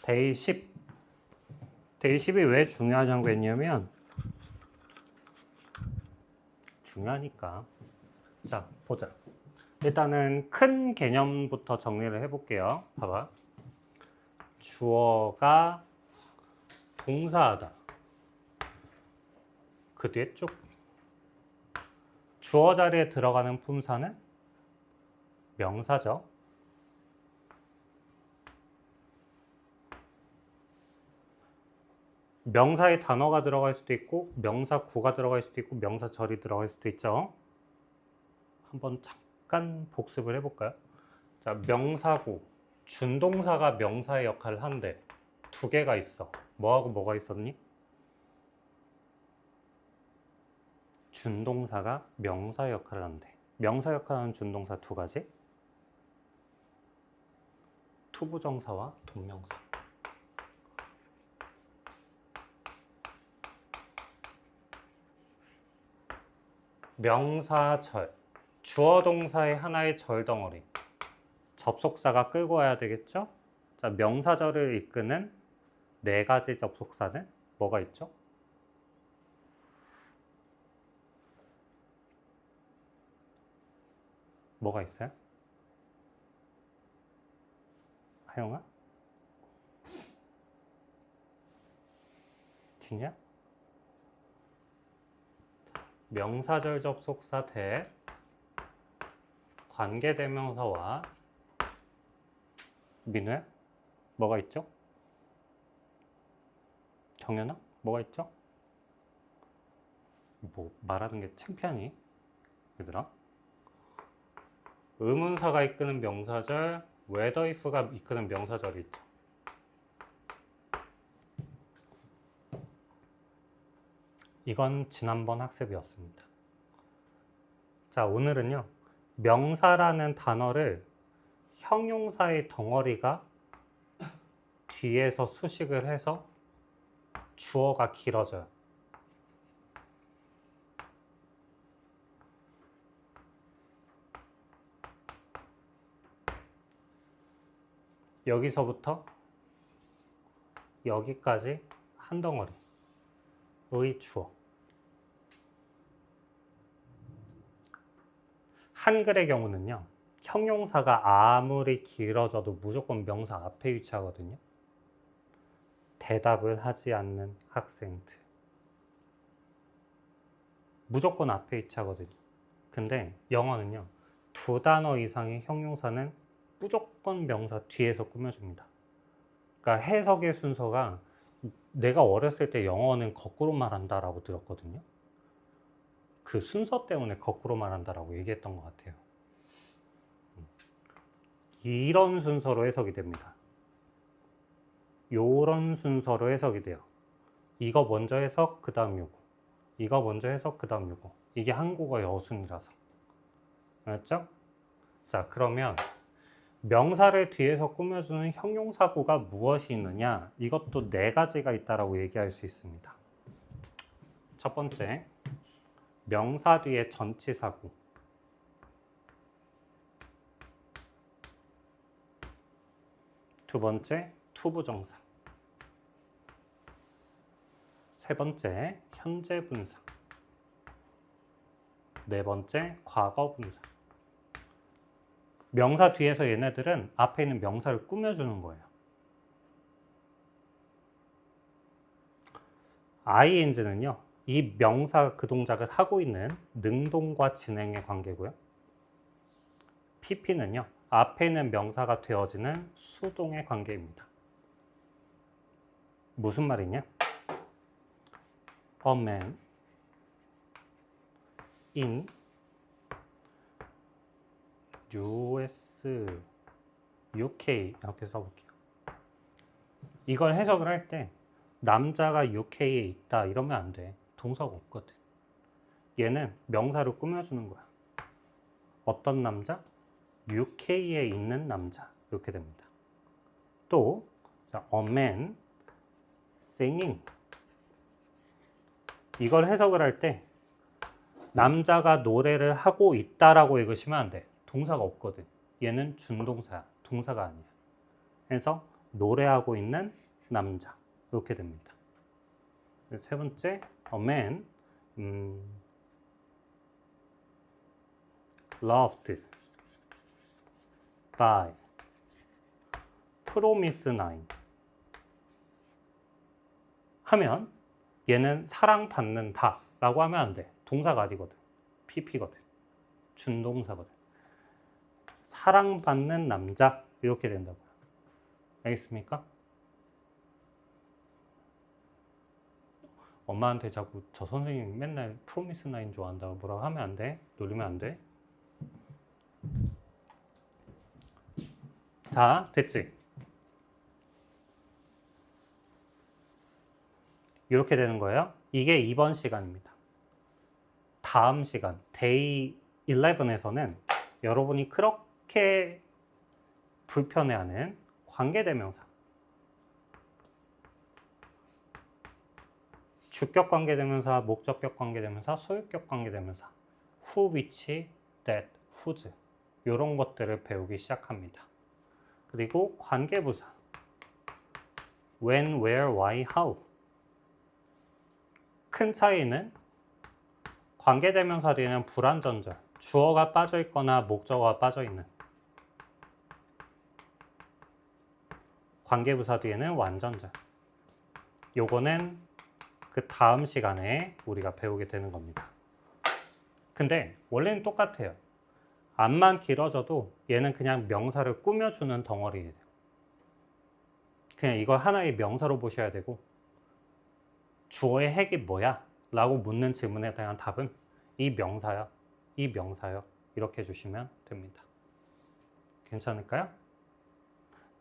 데이 10. 데이 10이 왜 중요하냐고 했냐면 중요하니까. 자, 보자. 일단은 큰 개념부터 정리를 해볼게요. 봐봐. 주어가 동사하다. 그 뒤에 쭉. 주어 자리에 들어가는 품사는 명사죠. 명사에 단어가 들어갈 수도 있고 명사구가 들어갈 수도 있고 명사절이 들어갈 수도 있죠. 한번 잠깐 복습을 해볼까요? 자, 명사구, 준동사가 명사의 역할을 하는데 두 개가 있어. 뭐하고 뭐가 있었니? 준동사가 명사의 역할을 하는데 명사 역할을 하는 준동사 두 가지. 투부정사와 동명사. 명사절, 주어 동사의 하나의 절덩어리. 접속사가 끌고 와야 되겠죠? 자, 명사절을 이끄는 네 가지 접속사는 뭐가 있죠? 뭐가 있어요? 하영아? 진이야? 명사절 접속사 대 관계대명사와 민우야? 뭐가 있죠? 정연아? 뭐가 있죠? 뭐 말하는 게 창피하니? 얘들아? 의문사가 이끄는 명사절, whether if가 이끄는 명사절이 있죠. 이건 지난번 학습이었습니다. 자, 오늘은요. 명사라는 단어를 형용사의 덩어리가 뒤에서 수식을 해서 주어가 길어져요. 여기서부터 여기까지 한 덩어리. 의 주어. 한글의 경우는요. 형용사가 아무리 길어져도 무조건 명사 앞에 위치하거든요. 대답을 하지 않는 학생들. 무조건 앞에 위치하거든요. 근데 영어는요. 두 단어 이상의 형용사는 무조건 명사 뒤에서 꾸며줍니다. 그러니까 해석의 순서가 내가 어렸을 때 영어는 거꾸로 말한다라고 들었거든요. 그 순서 때문에 거꾸로 말한다라고 얘기했던 것 같아요. 이런 순서로 해석이 됩니다. 요런 순서로 해석이 돼요. 이거 먼저 해석, 그 다음 요거. 이거 먼저 해석, 그 다음 요거. 이게 한국어 여순이라서. 알았죠? 자, 그러면 명사를 뒤에서 꾸며주는 형용사구가 무엇이 있느냐? 이것도 네 가지가 있다라고 얘기할 수 있습니다. 첫 번째, 명사 뒤에 전치사구. 두 번째, 투부정사. 세 번째, 현재분사. 네 번째, 과거분사. 명사 뒤에서 얘네들은 앞에 있는 명사를 꾸며주는 거예요. ing는요. 이 명사가 그 동작을 하고 있는 능동과 진행의 관계고요. pp는요. 앞에 있는 명사가 되어지는 수동의 관계입니다. 무슨 말이냐? A man in US, UK 이렇게 써볼게요. 이걸 해석을 할 때 남자가 UK에 있다 이러면 안 돼. 동사가 없거든. 얘는 명사를 꾸며주는 거야. 어떤 남자? UK에 있는 남자 이렇게 됩니다. 또 자, a man singing 이걸 해석을 할 때 남자가 노래를 하고 있다라고 읽으시면 안 돼. 동사가 없거든. 얘는 준동사야. 동사가 아니야. 그래서 노래하고 있는 남자. 이렇게 됩니다. 세 번째, a man loved by promise nine 하면 얘는 사랑받는다 라고 하면 안 돼. 동사가 아니거든. PP거든. 준동사거든. 사랑받는 남자 이렇게 된다고요. 알겠습니까? 엄마한테 자꾸 저 선생님 맨날 프로미스 나인 좋아한다고 뭐라고 하면 안 돼. 놀리면 안 돼. 자, 됐지? 이렇게 되는 거예요. 이게 2번 시간입니다. 다음 시간, 데이 11에서는 여러분이 그렇게 불편해하는 관계대명사, 주격 관계대명사, 목적격 관계대명사, 소유격 관계대명사, who, which, that, whose 이런 것들을 배우기 시작합니다. 그리고 관계부사, when, where, why, how 큰 차이는 관계대명사 뒤에는 불완전절, 주어가 빠져있거나 목적어가 빠져있는 관계부사 뒤에는 완전절. 요거는 그 다음 시간에 우리가 배우게 되는 겁니다. 근데 원래는 똑같아요. 앞만 길어져도 얘는 그냥 명사를 꾸며주는 덩어리예요. 그냥 이걸 하나의 명사로 보셔야 되고 주어의 핵이 뭐야? 라고 묻는 질문에 대한 답은 이 명사요, 이 명사요 이렇게 해주시면 됩니다. 괜찮을까요?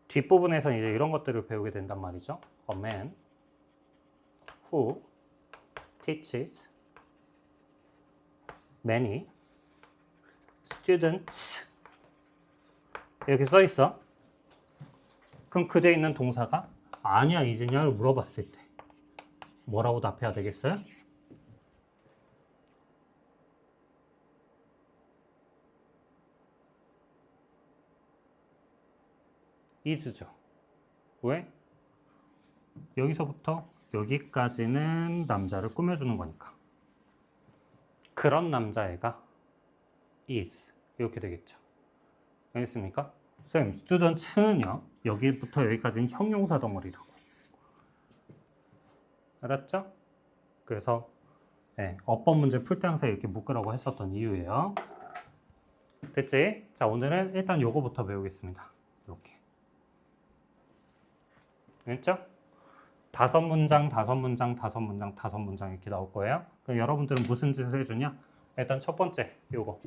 뒷부분에서 이제 이런 것들을 배우게 된단 말이죠. A man who teaches many students 이렇게 써 있어. 그럼 그 뒤에 있는 동사가 아니야 이제냐를 물어봤을 때 뭐라고 답해야 되겠어요? is죠. 왜? 여기서부터 여기까지는 남자를 꾸며주는 거니까. 그런 남자애가 is 이렇게 되겠죠. 알겠습니까? 쌤, students는요. 여기부터 여기까지는 형용사 덩어리라고. 알았죠? 그래서 네, 어법 문제 풀 때 항상 이렇게 묶으라고 했었던 이유예요. 됐지? 자, 오늘은 일단 요거부터 배우겠습니다. 이렇게. 됐죠? 5문장, 5문장, 5문장, 5문장 이렇게 나올 거예요. 그럼 여러분들은 무슨 짓을 해주냐? 일단 첫 번째, 요거.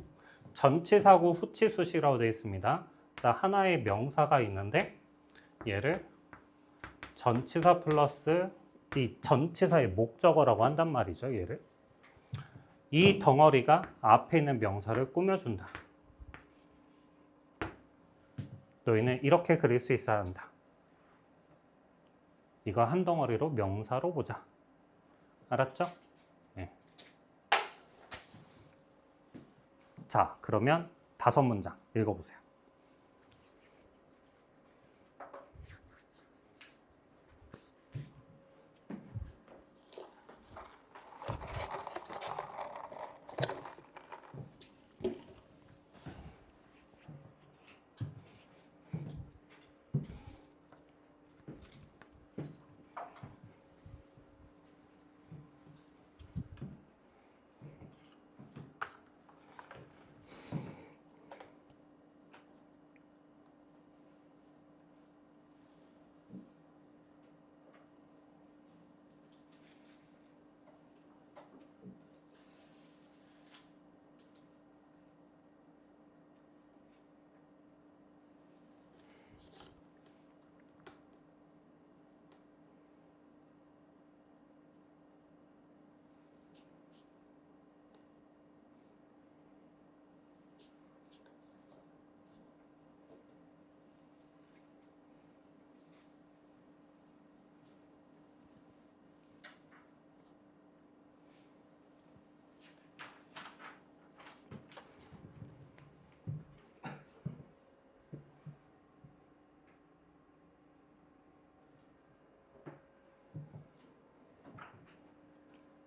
전치사구 후치수식이라고 되어 있습니다. 자, 하나의 명사가 있는데 얘를 전치사 플러스 이 전치사의 목적어라고 한단 말이죠. 얘를. 이 덩어리가 앞에 있는 명사를 꾸며준다. 너희는 이렇게 그릴 수 있어야 한다. 이거 한 덩어리로 명사로 보자. 알았죠? 네. 자, 그러면 5문장 읽어보세요.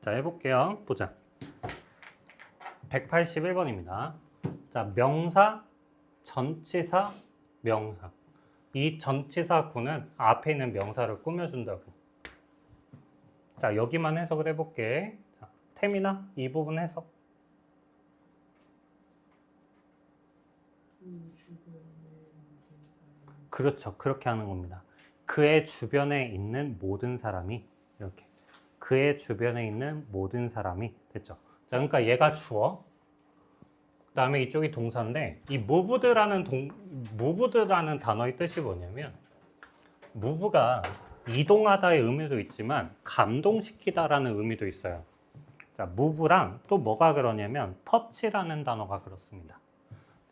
자, 해볼게요. 보자. 181번입니다. 자, 명사, 전치사, 명사. 이 전치사구는 앞에 있는 명사를 꾸며준다고. 자, 여기만 해석을 해볼게. 자, 태민아, 이 부분 해석. 그렇죠. 그렇게 하는 겁니다. 그의 주변에 있는 모든 사람이 이렇게. 그의 주변에 있는 모든 사람이 됐죠. 자, 그러니까 얘가 주어. 그 다음에 이쪽이 동사인데 이 moved라는 단어의 뜻이 뭐냐면 move가 이동하다의 의미도 있지만 감동시키다라는 의미도 있어요. 자, move랑 또 뭐가 그러냐면 touch라는 단어가 그렇습니다.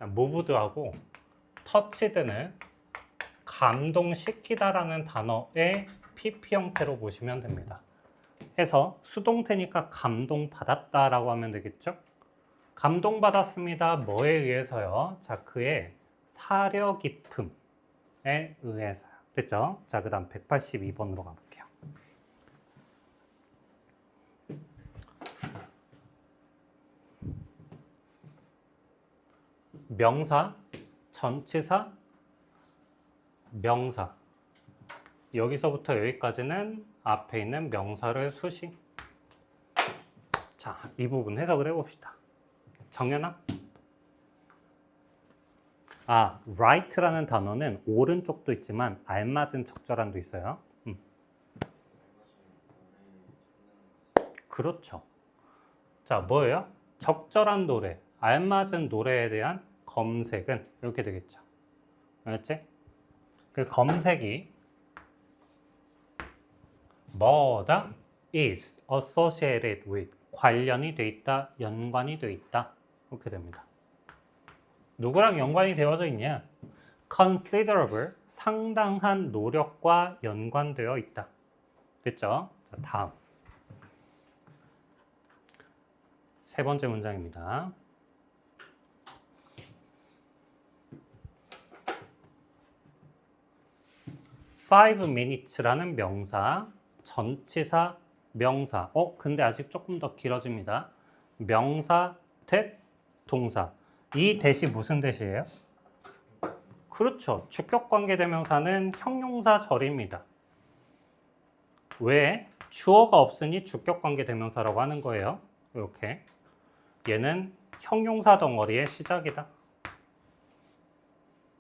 moved하고 touched는 감동시키다라는 단어의 PP 형태로 보시면 됩니다. 해서 수동태니까 감동받았다라고 하면 되겠죠? 감동받았습니다. 뭐에 의해서요? 자, 그의 사려 깊음에 의해서요. 됐죠? 자, 그 다음 182번으로 가볼게요. 명사, 전치사, 명사. 여기서부터 여기까지는 앞에 있는 명사를 수식. 자, 이 부분 해석을 해봅시다. 정연아? right라는 단어는 오른쪽도 있지만 알맞은 적절한도 있어요. 그렇죠. 자, 뭐예요? 적절한 노래, 알맞은 노래에 대한 검색은 이렇게 되겠죠. 알았지? 그 검색이 뭐다? is associated with 관련이 돼 있다, 연관이 돼 있다. 이렇게 됩니다. 누구랑 연관이 되어져 있냐? considerable, 상당한 노력과 연관되어 있다. 됐죠? 자, 다음. 세 번째 문장입니다. 5 minutes라는 명사, 전치사, 명사. 근데 아직 조금 더 길어집니다. 명사, 대, 동사. 이 대시 무슨 대시예요? 그렇죠. 주격관계대명사는 형용사절입니다. 왜? 주어가 없으니 주격관계대명사라고 하는 거예요. 이렇게. 얘는 형용사 덩어리의 시작이다.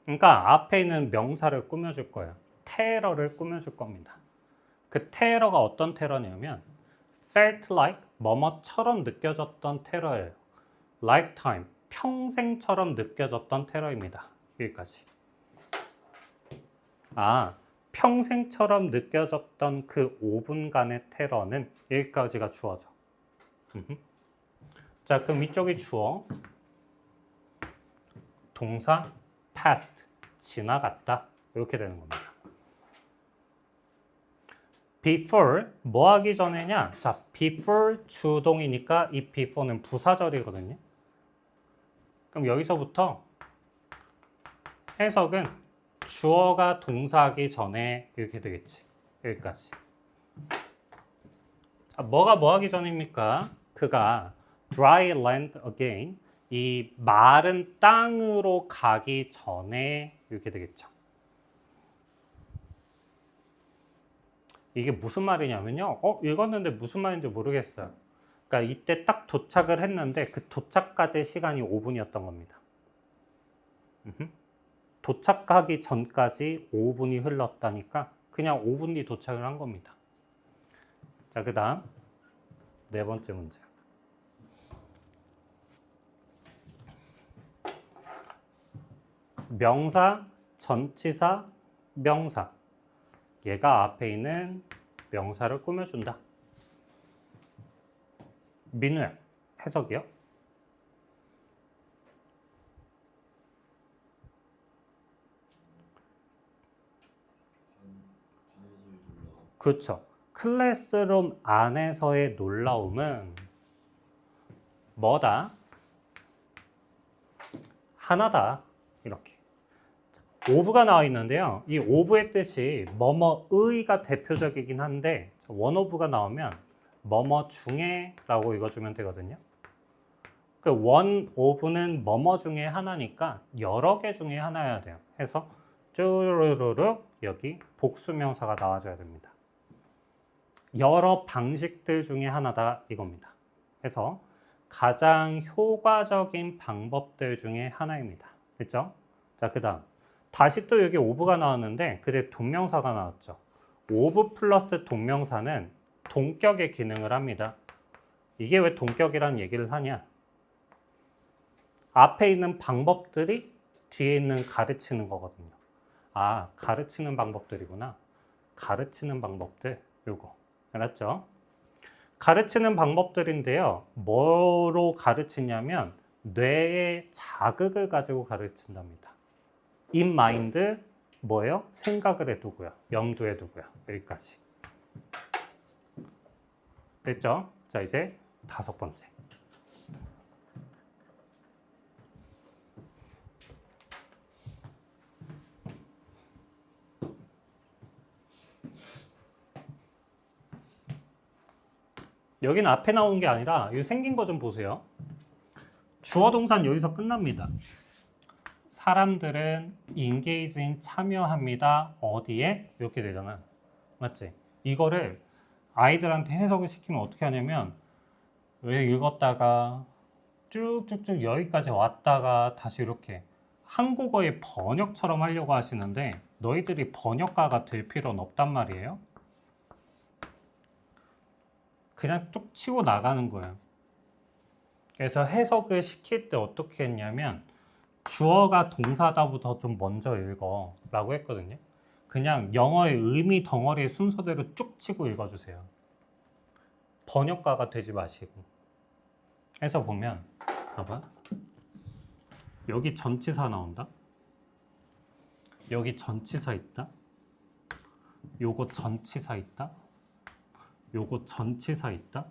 그러니까 앞에 있는 명사를 꾸며줄 거예요. 테러를 꾸며줄 겁니다. 그 테러가 어떤 테러냐면 felt like, 뭐뭐처럼 느껴졌던 테러예요. lifetime, 평생처럼 느껴졌던 테러입니다. 여기까지. 평생처럼 느껴졌던 그 5분간의 테러는 여기까지가 주어져. 자, 그럼 이쪽이 주어. 동사 past, 지나갔다. 이렇게 되는 겁니다. before, 뭐 하기 전에냐? 자, before 주동이니까 이 before는 부사절이거든요. 그럼 여기서부터 해석은 주어가 동사하기 전에 이렇게 되겠지. 여기까지. 자, 뭐가 뭐 하기 전입니까? 그가 dry land again, 이 마른 땅으로 가기 전에 이렇게 되겠죠. 이게 무슨 말이냐면요. 읽었는데 무슨 말인지 모르겠어요. 그러니까 이때 딱 도착을 했는데 그 도착까지의 시간이 5분이었던 겁니다. 도착하기 전까지 5분이 흘렀다니까 그냥 5분 뒤 도착을 한 겁니다. 자, 그 다음 네 번째 문제. 명사, 전치사, 명사. 얘가 앞에 있는 명사를 꾸며준다. 민우야, 해석이요? 그렇죠. 클래스룸 안에서의 놀라움은 뭐다? 하나다. 이렇게. 오브가 나와 있는데요. 이 오브의 뜻이 뭐뭐의가 대표적이긴 한데 원오브가 나오면 뭐뭐 중에 라고 읽어주면 되거든요. 그 one of는 뭐뭐 중에 하나니까 여러 개 중에 하나여야 돼요. 해서 쭈루루루 여기 복수명사가 나와줘야 됩니다. 여러 방식들 중에 하나다 이겁니다. 해서 가장 효과적인 방법들 중에 하나입니다. 됐죠? 자, 그 다음 다시 또 여기 of가 나왔는데 그때 동명사가 나왔죠. of 플러스 동명사는 동격의 기능을 합니다. 이게 왜 동격이라는 얘기를 하냐? 앞에 있는 방법들이 뒤에 있는 가르치는 거거든요. 아, 가르치는 방법들이구나. 가르치는 방법들, 요거. 알았죠? 가르치는 방법들인데요. 뭐로 가르치냐면 뇌의 자극을 가지고 가르친답니다. in mind, 뭐예요? 생각을 해두고요. 염두에 두고요. 여기까지. 됐죠? 자, 이제 5번째. 여기는 앞에 나온 게 아니라 이 생긴 거 좀 보세요. 주어 동사는 여기서 끝납니다. 사람들은 engaging 참여합니다. 어디에? 이렇게 되잖아. 맞지? 이거를 아이들한테 해석을 시키면 어떻게 하냐면 왜 읽었다가 쭉쭉쭉 여기까지 왔다가 다시 이렇게 한국어의 번역처럼 하려고 하시는데 너희들이 번역가가 될 필요는 없단 말이에요. 그냥 쭉 치고 나가는 거예요. 그래서 해석을 시킬 때 어떻게 했냐면 주어가 동사다부터 좀 먼저 읽어 라고 했거든요. 그냥 영어의 의미 덩어리의 순서대로 쭉 치고 읽어주세요. 번역가가 되지 마시고. 해서 보면 봐봐. 여기 전치사 나온다. 여기 전치사 있다. 요거 전치사 있다. 요거 전치사 있다.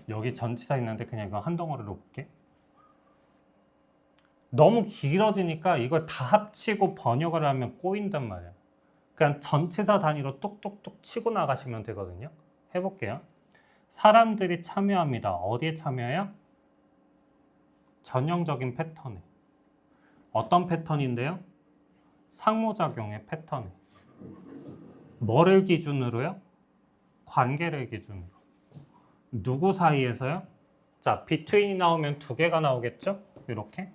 여기 전치사 있는데 그냥 이거 한 덩어리로 볼게. 너무 길어지니까 이걸 다 합치고 번역을 하면 꼬인단 말이야. 그냥 전치사 단위로 뚝뚝뚝 치고 나가시면 되거든요. 해볼게요. 사람들이 참여합니다. 어디에 참여해요? 전형적인 패턴에. 어떤 패턴인데요? 상호작용의 패턴에. 뭐를 기준으로요? 관계를 기준으로. 누구 사이에서요? 자, between이 나오면 두 개가 나오겠죠? 이렇게.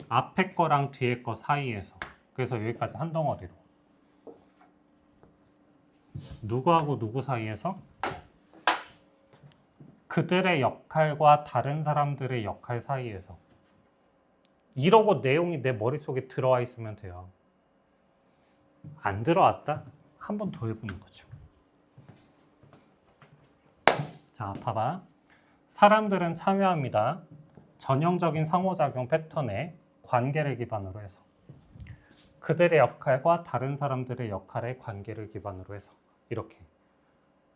앞에 거랑 뒤에 거 사이에서. 그래서 여기까지 한 덩어리로. 누구하고 누구 사이에서? 그들의 역할과 다른 사람들의 역할 사이에서. 이러고 내용이 내 머릿속에 들어와 있으면 돼요. 안 들어왔다? 한 번 더 해보는 거죠. 자, 봐봐. 사람들은 참여합니다. 전형적인 상호작용 패턴에 관계를 기반으로 해서. 그들의 역할과 다른 사람들의 역할의 관계를 기반으로 해서. 이렇게.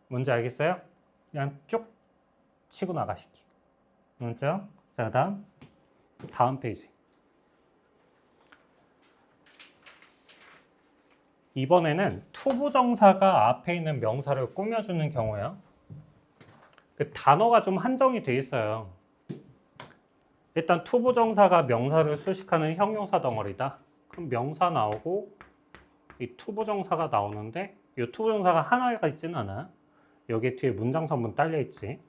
뭔지 알겠어요? 그냥 쭉 치고 나가시기. 맞죠? 자, 다음 페이지. 이번에는 투부정사가 앞에 있는 명사를 꾸며주는 경우예요. 그 단어가 좀 한정이 돼 있어요. 일단 투부정사가 명사를 수식하는 형용사 덩어리다. 그럼 명사 나오고 이 투부정사가 나오는데 이 투부정사가 하나가 있지는 않아. 여기 뒤에 문장선문 딸려 있지.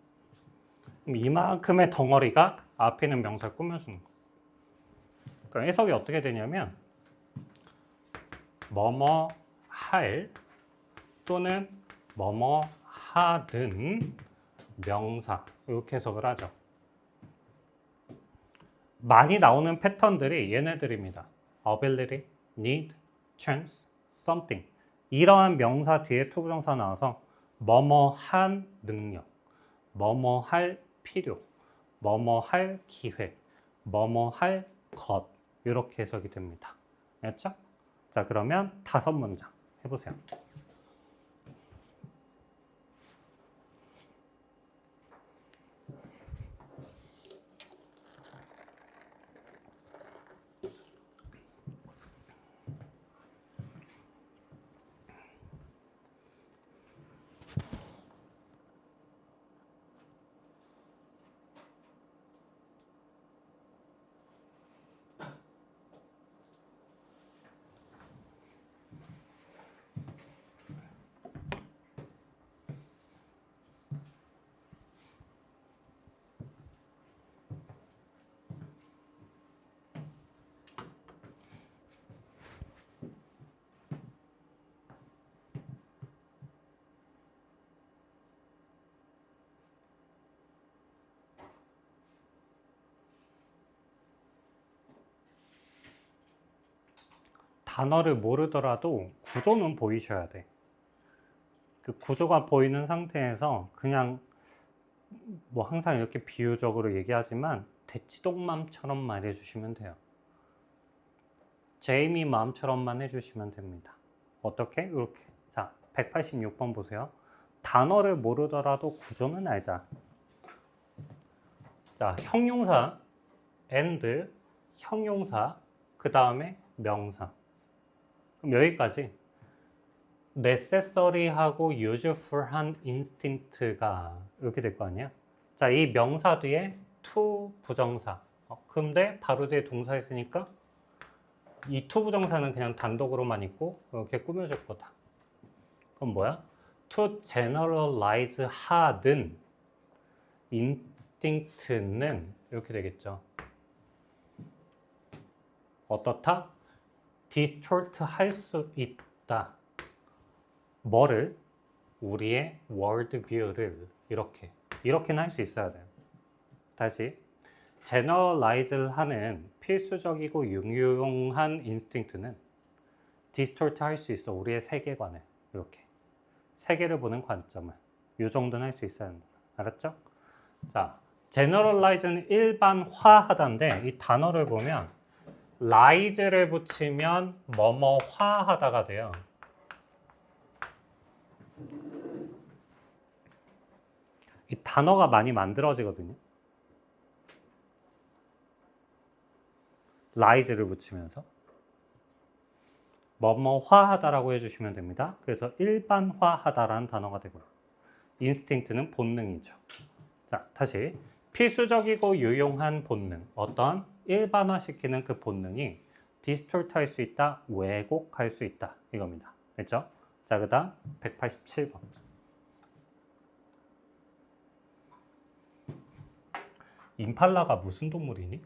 그럼 이만큼의 덩어리가 앞에 있는 명사를 꾸며주는 거. 그러니까 해석이 어떻게 되냐면 뭐뭐 할 또는 뭐뭐 하든 명사 이렇게 해석을 하죠. 많이 나오는 패턴들이 얘네들입니다. ability, need, chance, something. 이러한 명사 뒤에 투부정사 나와서 뭐뭐 한 능력, 뭐뭐 할 필요, 뭐뭐 할 기회, 뭐뭐 할 것 이렇게 해석이 됩니다. 알겠죠? 자, 그러면 5문장 해보세요. 단어를 모르더라도 구조는 보이셔야 돼. 그 구조가 보이는 상태에서 그냥 뭐 항상 이렇게 비유적으로 얘기하지만 대치동맘처럼 말해주시면 돼요. 제이미 맘처럼만 해주시면 됩니다. 어떻게? 이렇게. 자, 186번 보세요. 단어를 모르더라도 구조는 알자. 자, 형용사, and, 형용사, 그 다음에 명사. 그럼 여기까지 necessary하고 useful한 instinct가 이렇게 될 거 아니야? 자, 이 명사 뒤에 to 부정사. 근데 바로 뒤에 동사 있으니까 이 to 부정사는 그냥 단독으로만 있고 이렇게 꾸며줄 거다. 그럼 뭐야? to generalize 하든 instinct는 이렇게 되겠죠. 어떻다? distort 할 수 있다. 뭐를? 우리의 worldview를 이렇게는 할 수 있어야 돼요. 다시 generalize 하는 필수적이고 유용한 instinct는 distort 할 수 있어. 우리의 세계관을 이렇게 세계를 보는 관점을 이 정도는 할 수 있어야 한다. 알았죠? 자, generalize는 일반화하다인데 이 단어를 보면 rise를 붙이면 뭐뭐화하다가 돼요. 이 단어가 많이 만들어지거든요. rise를 붙이면서 뭐뭐화하다라고 해주시면 됩니다. 그래서 일반화하다라는 단어가 되고요. instinct는 본능이죠. 자, 다시 필수적이고 유용한 본능, 어떤 일반화시키는 그 본능이 distort 할 수 있다, 왜곡할 수 있다 이겁니다. 됐죠? 자, 그 다음 187번. 임팔라가 무슨 동물이니?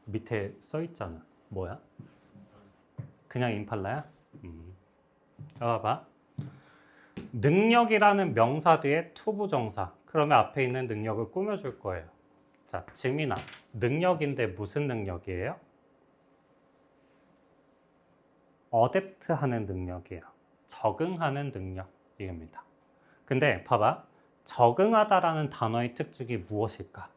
밑에 써 있잖아. 뭐야? 그냥 임팔라야? 봐봐. 능력이라는 명사 뒤에 to 부정사. 그러면 앞에 있는 능력을 꾸며줄 거예요. 자, 지민아. 능력인데 무슨 능력이에요? 어댑트 하는 능력이에요. 적응하는 능력. 이겁니다. 근데 봐봐. 적응하다라는 단어의 특징이 무엇일까?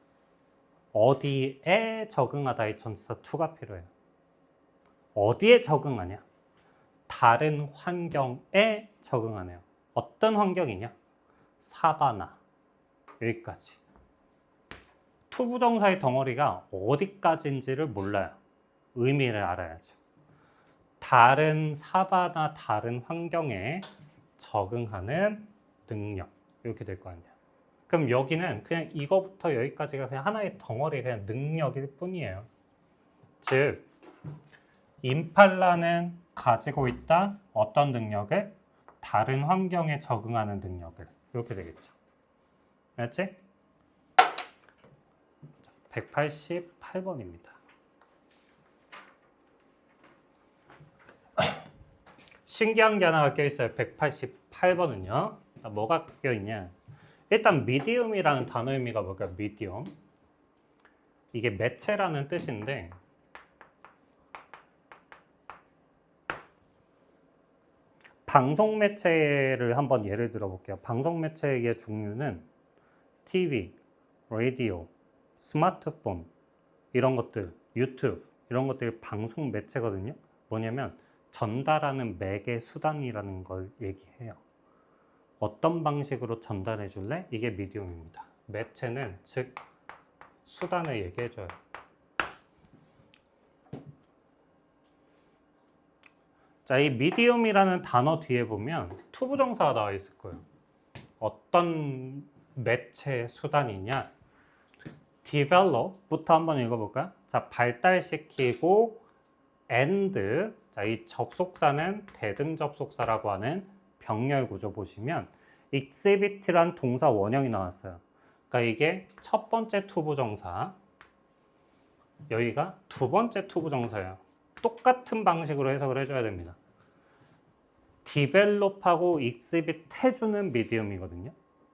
어디에 적응하다의 전치사 to가 필요해요. 어디에 적응하냐? 다른 환경에 적응하네요. 어떤 환경이냐? 사바나. 여기까지. to 부정사의 덩어리가 어디까지인지를 몰라요. 의미를 알아야죠. 다른 사바나 다른 환경에 적응하는 능력. 이렇게 될 거 아니야. 그럼 여기는 그냥 이거부터 여기까지가 그냥 하나의 덩어리, 그냥 능력일 뿐이에요. 즉, 임팔라는 가지고 있다 어떤 능력을? 다른 환경에 적응하는 능력을. 이렇게 되겠죠. 알았지? 188번입니다. 신기한 게 하나가 껴있어요. 188번은요. 뭐가 껴있냐? 일단 미디움이라는 단어 의미가 뭘까요? 미디움. 이게 매체라는 뜻인데 방송 매체를 한번 예를 들어 볼게요. 방송 매체의 종류는 TV, 라디오, 스마트폰 이런 것들, 유튜브 이런 것들이 방송 매체거든요. 뭐냐면 전달하는 매개 수단이라는 걸 얘기해요. 어떤 방식으로 전달해 줄래? 이게 미디움입니다. 매체는 즉 수단을 얘기해 줘요. 자, 이 미디움이라는 단어 뒤에 보면 to 부정사가 나와 있을 거예요. 어떤 매체 수단이냐? develop부터 한번 읽어볼까요? 자, 발달시키고 and 자, 이 접속사는 대등 접속사라고 하는 병렬 구조 보시면 exhibit란 동사 원형이 나왔어요. 그러니까 이게 첫 번째 to 부정사, 여기가 두 번째 to 부정사예요. 똑같은 방식으로 해석을 해줘야 됩니다. develop하고 exhibit 해주는 미디움이거든요.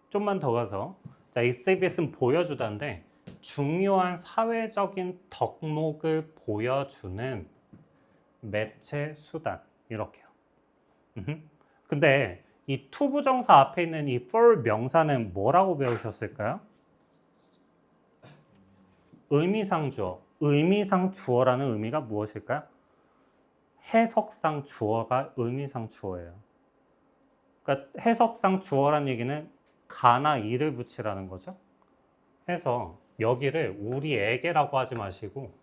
좀만 더 가서 자, exhibit은 보여주다인데 중요한 사회적인 덕목을 보여주는 매체 수단 이렇게요. 근데 이 to 부정사 앞에 있는 이 for 명사는 뭐라고 배우셨을까요? 의미상 주어. 의미상 주어라는 의미가 무엇일까요? 해석상 주어가 의미상 주어예요. 그러니까 해석상 주어라는 얘기는 가나 이를 붙이라는 거죠. 해서 여기를 우리에게라고 하지 마시고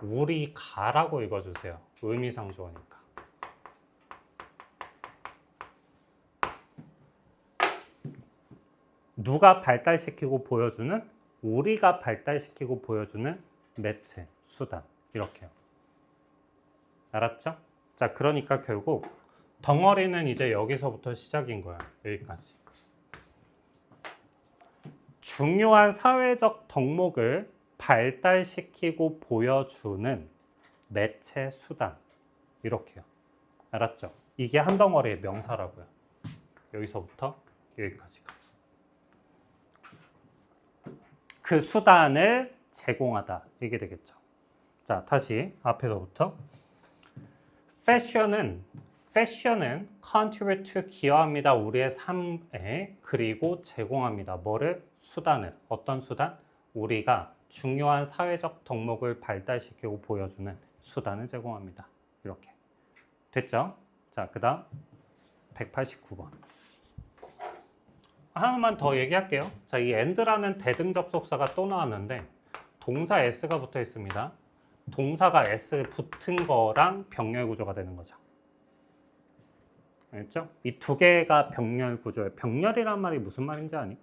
우리 가라고 읽어주세요. 의미상 주어니까. 누가 발달시키고 보여주는? 우리가 발달시키고 보여주는 매체, 수단. 이렇게요. 알았죠? 자, 그러니까 결국 덩어리는 이제 여기서부터 시작인 거야. 여기까지. 중요한 사회적 덕목을 발달시키고 보여주는 매체 수단. 이렇게요. 알았죠? 이게 한 덩어리의 명사라고요. 여기서부터 여기까지가. 그 수단을 제공하다. 이게 되겠죠. 자, 다시 앞에서부터. 패션은 contribute to 기여합니다. 우리의 삶에. 그리고 제공합니다. 뭐를? 수단을. 어떤 수단? 우리가 중요한 사회적 덕목을 발달시키고 보여주는 수단을 제공합니다. 이렇게. 됐죠? 자, 그 다음 189번. 하나만 더 얘기할게요. 자, 이 and라는 대등 접속사가 또 나왔는데 동사 s가 붙어 있습니다. 동사가 s 붙은 거랑 병렬 구조가 되는 거죠. 알겠죠? 이 두 개가 병렬 구조예요. 병렬이란 말이 무슨 말인지 아니?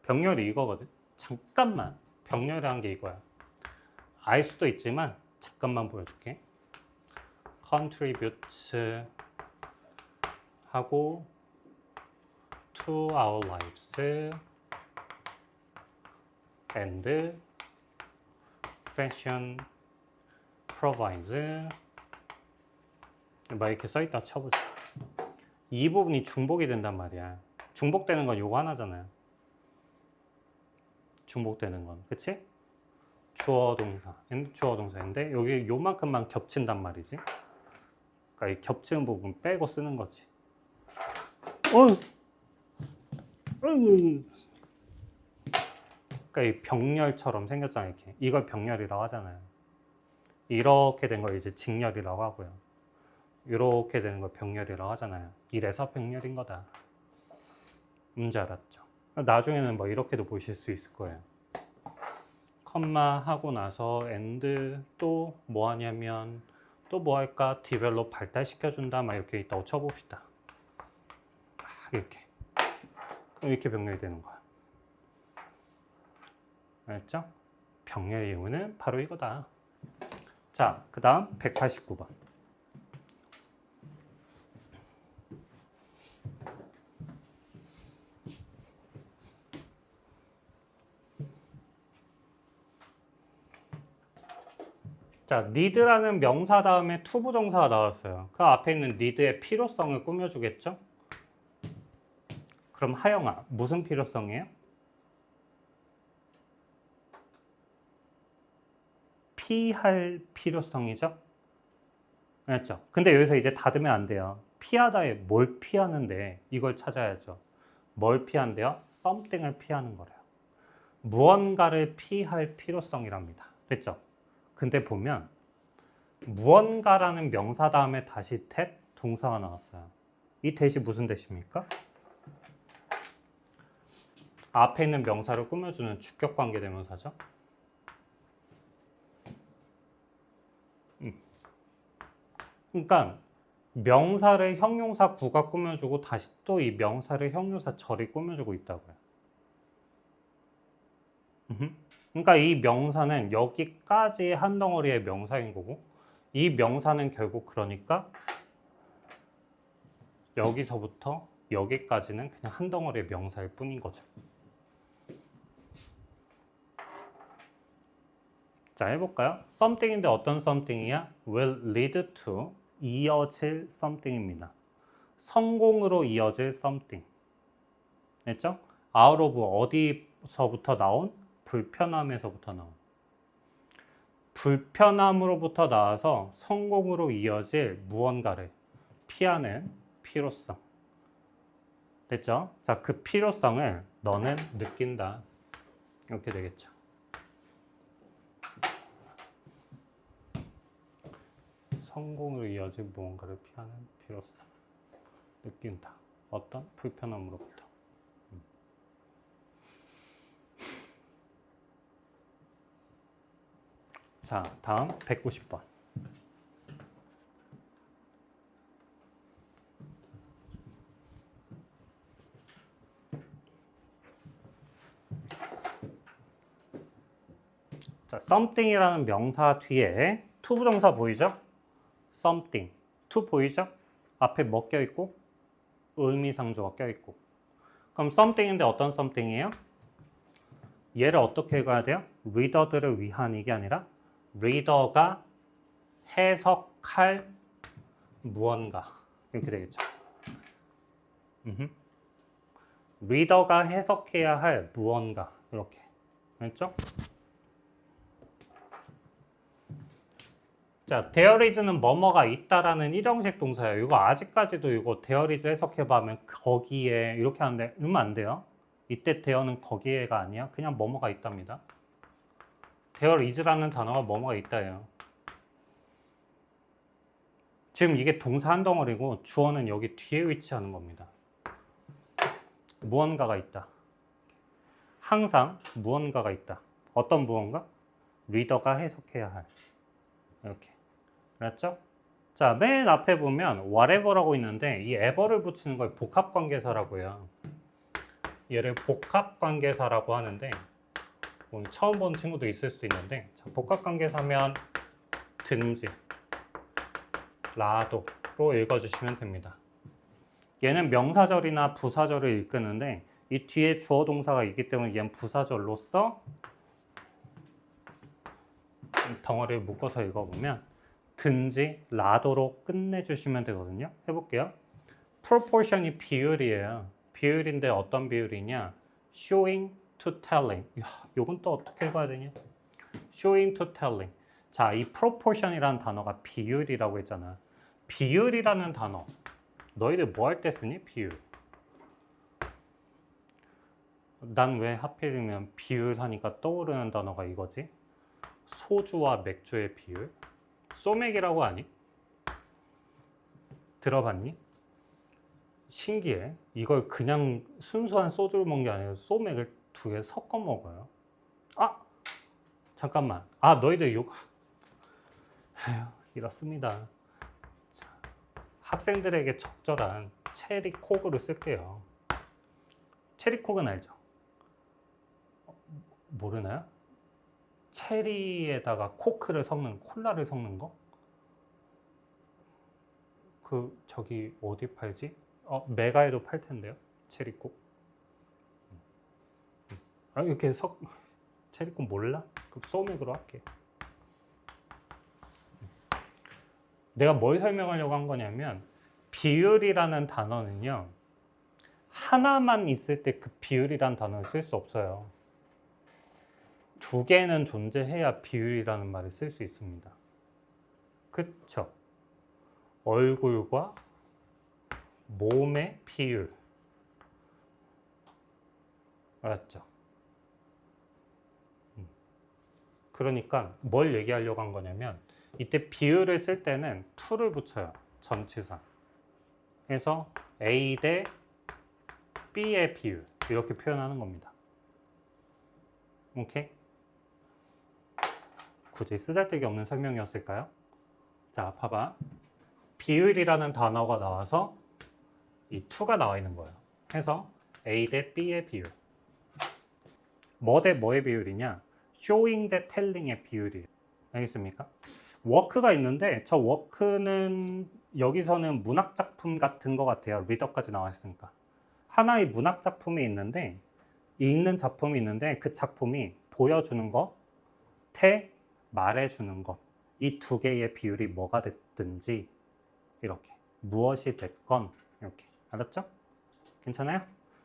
병렬이 이거거든. 잠깐만. 병렬이란 게 이거야. 알 수도 있지만 잠깐만 보여줄게. contribute 하고 to our lives and fashion provides 막 이렇게 써있다 쳐보자. 이 부분이 중복이 된단 말이야. 중복되는 건 요거 하나잖아요. 중복되는 건 그치? 주어 동사 and 주어 동사인데 여기 요만큼만 겹친단 말이지. 그러니까 이 겹치는 부분 빼고 쓰는 거지. 그러니까 이 병렬처럼 생겼잖아요. 이렇게. 이걸 병렬이라고 하잖아요. 이렇게 된 걸 이제 직렬이라고 하고요. 이렇게 되는 걸 병렬이라고 하잖아요. 이래서 병렬인 거다. 문제 알았죠? 나중에는 뭐 이렇게도 보실 수 있을 거예요. 컴마 하고 나서 and 또 뭐 하냐면 또 뭐 할까? develop 발달시켜준다. 막 이렇게 있다고 쳐봅시다. 이렇게. 그럼 이렇게 병렬이 되는 거야. 알았죠? 병렬의 이유는 바로 이거다. 자, 그 다음 189번. 자, need라는 명사 다음에 to 부정사가 나왔어요. 그 앞에 있는 need의 필요성을 꾸며주겠죠? 그럼 하영아, 무슨 필요성이에요? 피할 필요성이죠? 알았죠? 근데 여기서 이제 닫으면 안 돼요. 피하다에 뭘 피하는데 이걸 찾아야죠. 뭘 피한대요? something을 피하는 거래요. 무언가를 피할 필요성이랍니다. 됐죠? 근데 보면 무언가라는 명사 다음에 다시 that 동사가 나왔어요. 이 that이 무슨 that입니까? 앞에 있는 명사를 꾸며주는 주격관계 대명사죠. 그러니까 명사를 형용사 구가 꾸며주고 다시 또 이 명사를 형용사 절이 꾸며주고 있다고요. 그러니까 이 명사는 여기까지 한 덩어리의 명사인 거고 이 명사는 결국 그러니까 여기서부터 여기까지는 그냥 한 덩어리의 명사일 뿐인 거죠. 자, 해볼까요? something인데 어떤 something이야? will lead to 이어질 something입니다. 성공으로 이어질 something. 됐죠? out of 어디서부터 나온? 불편함에서부터 나온. 불편함으로부터 나와서 성공으로 이어질 무언가를 피하는 필요성. 됐죠? 자, 그 필요성을 너는 느낀다. 이렇게 되겠죠. 성공으로 이어질 무언가를 피하는 필요성. 느낀다. 어떤 불편함으로부터. 자, 다음 190번. 자, something이라는 명사 뒤에 to 부정사 보이죠? something. to 보이죠? 앞에 뭐 껴있고? 의미상조가 껴있고. 그럼 something인데 어떤 something이에요? 얘를 어떻게 읽어야 돼요? 리더들을 위한 이게 아니라 리더가 해석할 무언가. 이렇게 되겠죠. 리더가 해석해야 할 무언가. 이렇게. 알겠죠? 자, there is는 뭐뭐가 있다라는 일형식 동사예요. 이거 아직까지도 이거 there is 해석해보면 거기에 이렇게 하는데 이러면 안 돼요. 이때 there는 거기에가 아니야. 그냥 뭐뭐가 있답니다. there is라는 단어가 뭐뭐가 있다예요. 지금 이게 동사 한 덩어리고 주어는 여기 뒤에 위치하는 겁니다. 무언가가 있다. 항상 무언가가 있다. 어떤 무언가? 리더가 해석해야 할. 이렇게. 알았죠? 자, 맨 앞에 보면 whatever라고 있는데 이 ever를 붙이는 걸 복합관계사라고 해요. 얘를 복합관계사라고 하는데 오늘 처음 본 친구도 있을 수도 있는데 자, 복합관계사면 든지 라도로 읽어주시면 됩니다. 얘는 명사절이나 부사절을 이끄는데 이 뒤에 주어 동사가 있기 때문에 얘는 부사절로서 덩어리를 묶어서 읽어보면 든지 라도로 끝내주시면 되거든요. 해볼게요. proportion이 비율이에요. 비율인데 어떤 비율이냐? showing to telling. 이야, 요건 또 어떻게 읽어야 되냐? showing to telling. 자, 이 proportion이라는 단어가 비율이라고 했잖아. 비율이라는 단어. 너희들 뭐 할 때 쓰니? 비율. 난 왜 하필이면 비율 하니까 떠오르는 단어가 이거지? 소주와 맥주의 비율? 소맥이라고 하니? 들어봤니? 신기해. 이걸 그냥 순수한 소주를 먹는 게 아니라 소맥을 두 개 섞어 먹어요. 아! 잠깐만. 아, 너희들 욕... 에휴, 이렇습니다. 자, 학생들에게 적절한 체리 콕으로 쓸게요. 체리 콕은 알죠? 모르나요? 체리에다가 코크를 섞는, 콜라를 섞는 거? 그 저기 어디 팔지? 메가에도 팔 텐데요. 체리콕. 아, 이렇게 체리콕 몰라? 그럼 소맥으로 할게. 내가 뭘 설명하려고 한 거냐면 비율이라는 단어는요. 하나만 있을 때 그 비율이라는 단어를 쓸 수 없어요. 두 개는 존재해야 비율이라는 말을 쓸 수 있습니다. 그쵸? 얼굴과 몸의 비율. 알았죠? 그러니까 뭘 얘기하려고 한 거냐면 이때 비율을 쓸 때는 to를 붙여요. 전치사. 그래서 A 대 B의 비율. 이렇게 표현하는 겁니다. 오케이? 굳이 쓰잘데기 없는 설명이었을까요? 자, 봐봐. 비율이라는 단어가 나와서 이 to가 나와 있는 거예요. 해서 A 대 B의 비율. 뭐 대 뭐의 비율이냐? showing 대 telling의 비율이에요. 알겠습니까? 워크가 있는데 저 워크는 여기서는 문학작품 같은 것 같아요. 리더까지 나와 있으니까. 하나의 문학작품이 있는데 읽는 작품이 있는데 그 작품이 보여주는 것, 말해주는 것. 이 두 개의 비율이 뭐가 됐든지 이렇게 무엇이 됐건 이렇게. 알았죠? 괜찮아요?